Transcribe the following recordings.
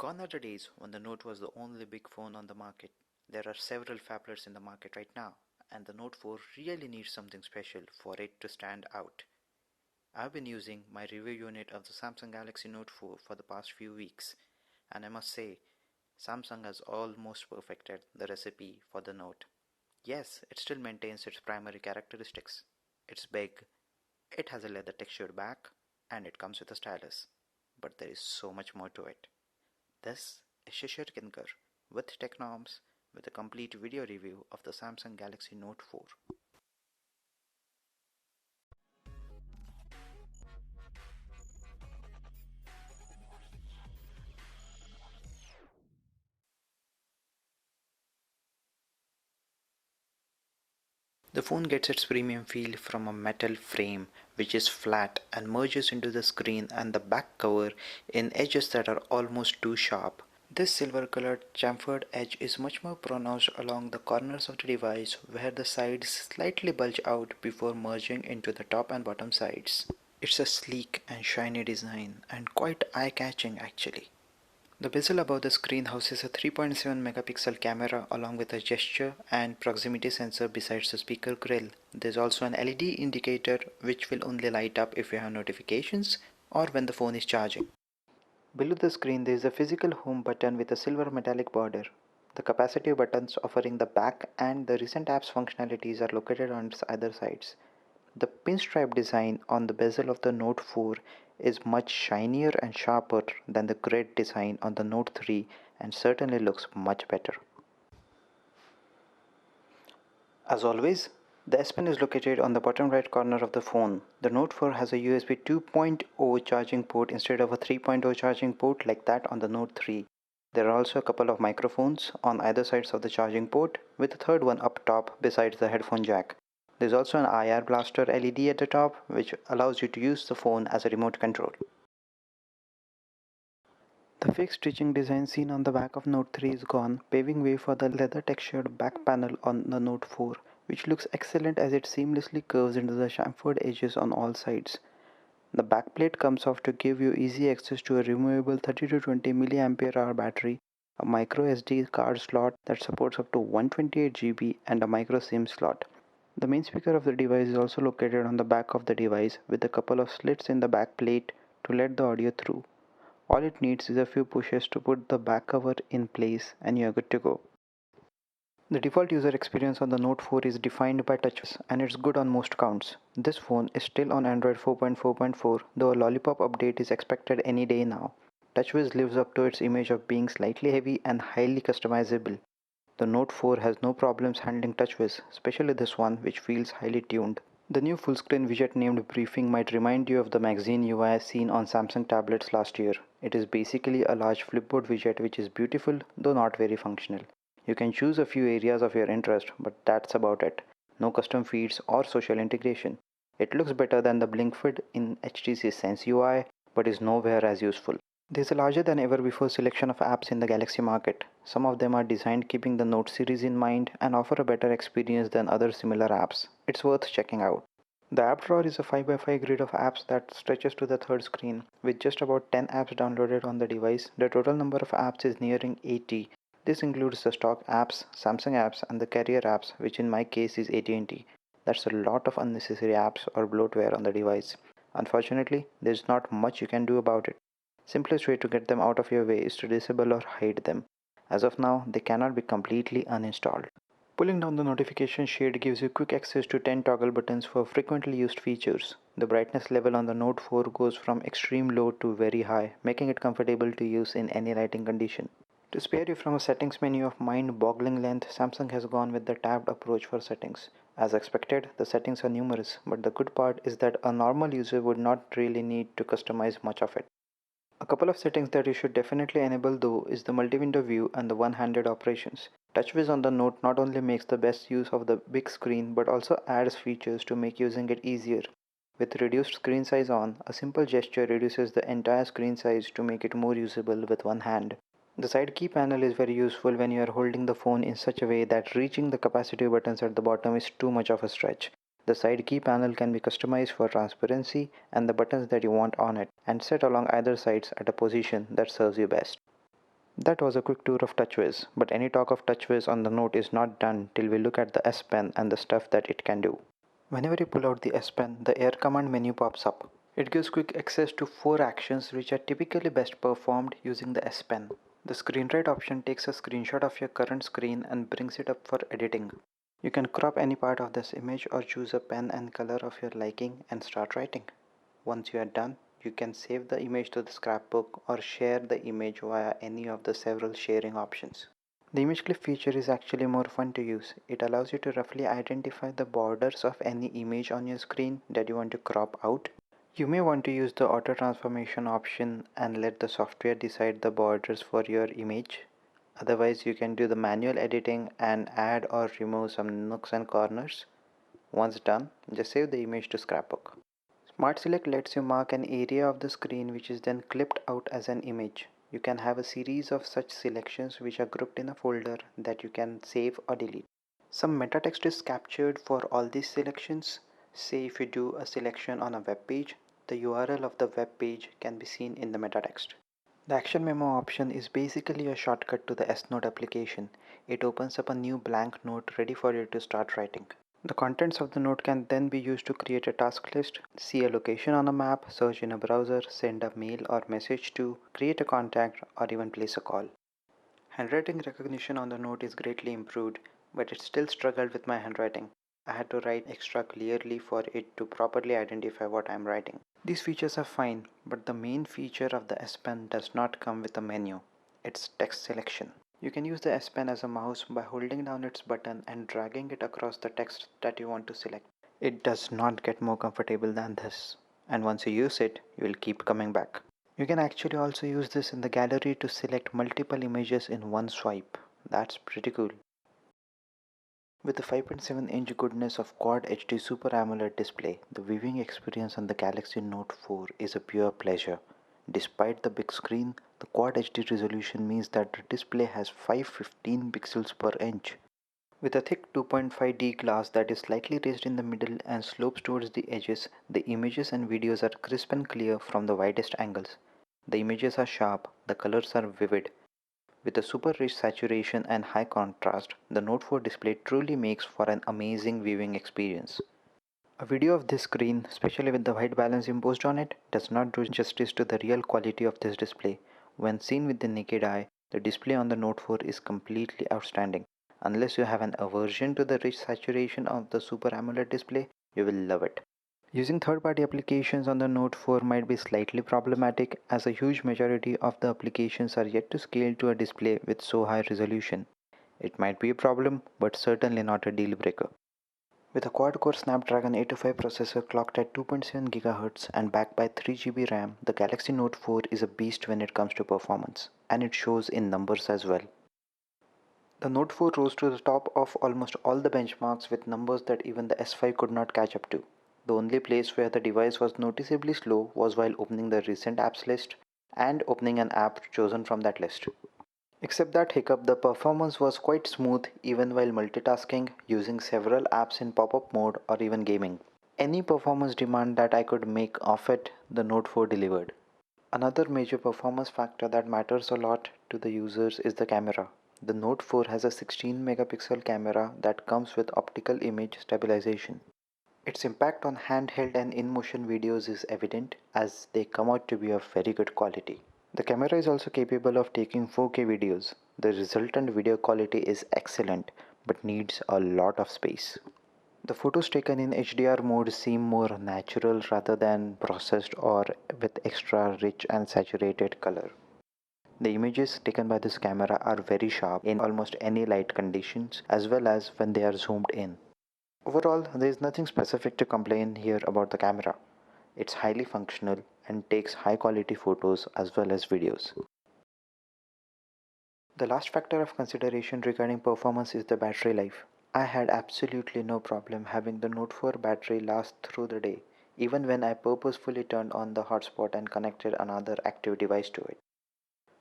Gone are the days when the Note was the only big phone on the market. There are several phablets in the market right now, and the Note 4 really needs something special for it to stand out. I've been using my review unit of the Samsung Galaxy Note 4 for the past few weeks, and I must say, Samsung has almost perfected the recipe for the Note. Yes, it still maintains its primary characteristics. It's big, it has a leather textured back, and it comes with a stylus. But there is so much more to it. This is Shishir Kinkar with Technorms with a complete video review of the Samsung Galaxy Note 4. The phone gets its premium feel from a metal frame which is flat and merges into the screen and the back cover in edges that are almost too sharp. This silver colored chamfered edge is much more pronounced along the corners of the device where the sides slightly bulge out before merging into the top and bottom sides. It's a sleek and shiny design and quite eye-catching actually. The bezel above the screen houses a 3.7 megapixel camera along with a gesture and proximity sensor besides the speaker grill. There's also an LED indicator which will only light up if you have notifications or when the phone is charging. Below the screen there is a physical home button with a silver metallic border. The capacitive buttons offering the back and the recent apps functionalities are located on its either sides. The pinstripe design on the bezel of the Note 4 is much shinier and sharper than the grid design on the Note 3 and certainly looks much better. As always, the S Pen is located on the bottom right corner of the phone. The Note 4 has a USB 2.0 charging port instead of a 3.0 charging port like that on the Note 3. There are also a couple of microphones on either sides of the charging port with a third one up top besides the headphone jack. There's also an IR blaster LED at the top which allows you to use the phone as a remote control. The fixed stitching design seen on the back of Note 3 is gone, paving way for the leather textured back panel on the Note 4, which looks excellent as it seamlessly curves into the chamfered edges on all sides. The backplate comes off to give you easy access to a removable 30 to 20 mAh battery, a micro SD card slot that supports up to 128 GB, and a micro SIM slot. The main speaker of the device is also located on the back of the device with a couple of slits in the back plate to let the audio through. All it needs is a few pushes to put the back cover in place and you're good to go. The default user experience on the Note 4 is defined by TouchWiz and it's good on most counts. This phone is still on Android 4.4.4 though a Lollipop update is expected any day now. TouchWiz lives up to its image of being slightly heavy and highly customizable. The Note 4 has no problems handling TouchWiz, especially this one which feels highly tuned. The new full-screen widget named Briefing might remind you of the magazine UI seen on Samsung tablets last year. It is basically a large flipboard widget which is beautiful though not very functional. You can choose a few areas of your interest, but that's about it. No custom feeds or social integration. It looks better than the BlinkFeed in HTC Sense UI, but is nowhere as useful. There's a larger than ever before selection of apps in the Galaxy market. Some of them are designed keeping the Note series in mind and offer a better experience than other similar apps. It's worth checking out. The app drawer is a 5x5 grid of apps that stretches to the third screen. With just about 10 apps downloaded on the device, the total number of apps is nearing 80. This includes the stock apps, Samsung apps, and the carrier apps, which in my case is AT&T. That's a lot of unnecessary apps or bloatware on the device. Unfortunately, there's not much you can do about it. Simplest way to get them out of your way is to disable or hide them. As of now, they cannot be completely uninstalled. Pulling down the notification shade gives you quick access to 10 toggle buttons for frequently used features. The brightness level on the Note 4 goes from extreme low to very high, making it comfortable to use in any lighting condition. To spare you from a settings menu of mind-boggling length, Samsung has gone with the tabbed approach for settings. As expected, the settings are numerous, but the good part is that a normal user would not really need to customize much of it. A couple of settings that you should definitely enable though is the multi-window view and the one-handed operations. TouchWiz on the Note not only makes the best use of the big screen but also adds features to make using it easier. With reduced screen size on, a simple gesture reduces the entire screen size to make it more usable with one hand. The side key panel is very useful when you are holding the phone in such a way that reaching the capacitive buttons at the bottom is too much of a stretch. The side key panel can be customized for transparency and the buttons that you want on it and set along either sides at a position that serves you best. That was a quick tour of TouchWiz, but any talk of TouchWiz on the Note is not done till we look at the S Pen and the stuff that it can do. Whenever you pull out the S Pen, the Air Command menu pops up. It gives quick access to 4 actions which are typically best performed using the S Pen. The screen write option takes a screenshot of your current screen and brings it up for editing. You can crop any part of this image or choose a pen and color of your liking and start writing. Once you are done, you can save the image to the scrapbook or share the image via any of the several sharing options. The image clip feature is actually more fun to use. It allows you to roughly identify the borders of any image on your screen that you want to crop out. You may want to use the auto transformation option and let the software decide the borders for your image. Otherwise, you can do the manual editing and add or remove some nooks and corners. Once done, just save the image to scrapbook. Smart Select lets you mark an area of the screen which is then clipped out as an image. You can have a series of such selections which are grouped in a folder that you can save or delete. Some meta text is captured for all these selections. Say if you do a selection on a web page, the URL of the web page can be seen in the meta text. The action memo option is basically a shortcut to the S Note application. It opens up a new blank note ready for you to start writing. The contents of the note can then be used to create a task list, see a location on a map, search in a browser, send a mail or message to, create a contact, or even place a call. Handwriting recognition on the note is greatly improved, but it still struggled with my handwriting. I had to write extra clearly for it to properly identify what I am writing. These features are fine, but the main feature of the S Pen does not come with a menu. It's text selection. You can use the S Pen as a mouse by holding down its button and dragging it across the text that you want to select. It does not get more comfortable than this, and once you use it, you will keep coming back. You can actually also use this in the gallery to select multiple images in one swipe. That's pretty cool. With the 5.7-inch goodness of Quad HD Super AMOLED display, the viewing experience on the Galaxy Note 4 is a pure pleasure. Despite the big screen, the Quad HD resolution means that the display has 515 pixels per inch. With a thick 2.5D glass that is slightly raised in the middle and slopes towards the edges, the images and videos are crisp and clear from the widest angles. The images are sharp, the colors are vivid. With a super rich saturation and high contrast, the Note 4 display truly makes for an amazing viewing experience. A video of this screen, especially with the white balance imposed on it, does not do justice to the real quality of this display. When seen with the naked eye, the display on the Note 4 is completely outstanding. Unless you have an aversion to the rich saturation of the Super AMOLED display, you will love it. Using third-party applications on the Note 4 might be slightly problematic as a huge majority of the applications are yet to scale to a display with so high resolution. It might be a problem, but certainly not a deal breaker. With a quad-core Snapdragon 825 processor clocked at 2.7 GHz and backed by 3 GB RAM, the Galaxy Note 4 is a beast when it comes to performance, and it shows in numbers as well. The Note 4 rose to the top of almost all the benchmarks with numbers that even the S5 could not catch up to. The only place where the device was noticeably slow was while opening the recent apps list and opening an app chosen from that list. Except that hiccup, the performance was quite smooth even while multitasking, using several apps in pop-up mode or even gaming. Any performance demand that I could make of it, the Note 4 delivered. Another major performance factor that matters a lot to the users is the camera. The Note 4 has a 16 megapixel camera that comes with optical image stabilization. Its impact on handheld and in-motion videos is evident as they come out to be of very good quality. The camera is also capable of taking 4K videos. The resultant video quality is excellent but needs a lot of space. The photos taken in HDR mode seem more natural rather than processed or with extra rich and saturated color. The images taken by this camera are very sharp in almost any light conditions as well as when they are zoomed in. Overall, there is nothing specific to complain here about the camera. It's highly functional and takes high quality photos as well as videos. The last factor of consideration regarding performance is the battery life. I had absolutely no problem having the Note 4 battery last through the day, even when I purposefully turned on the hotspot and connected another active device to it.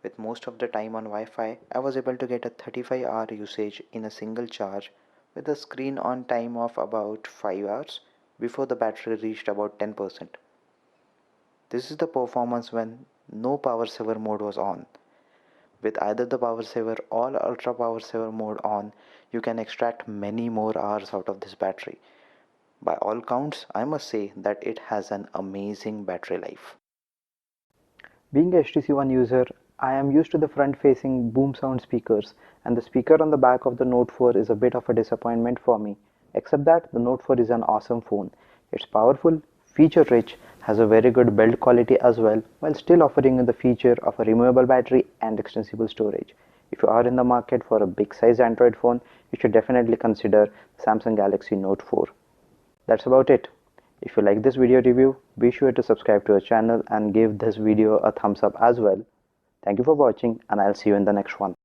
With most of the time on Wi-Fi, I was able to get a 35-hour usage in a single charge with a screen on time of about 5 hours before the battery reached about 10%. This is the performance when no power saver mode was on. With either the power saver or ultra power saver mode on, you can extract many more hours out of this battery. By all counts, I must say that it has an amazing battery life. Being a HTC One user, I am used to the front-facing boom sound speakers, and the speaker on the back of the Note 4 is a bit of a disappointment for me. Except that the Note 4 is an awesome phone. It's powerful, feature-rich, has a very good build quality as well, while still offering you the feature of a removable battery and extensible storage. If you are in the market for a big-sized Android phone, you should definitely consider Samsung Galaxy Note 4. That's about it. If you like this video review, be sure to subscribe to our channel and give this video a thumbs up as well. Thank you for watching, and I'll see you in the next one.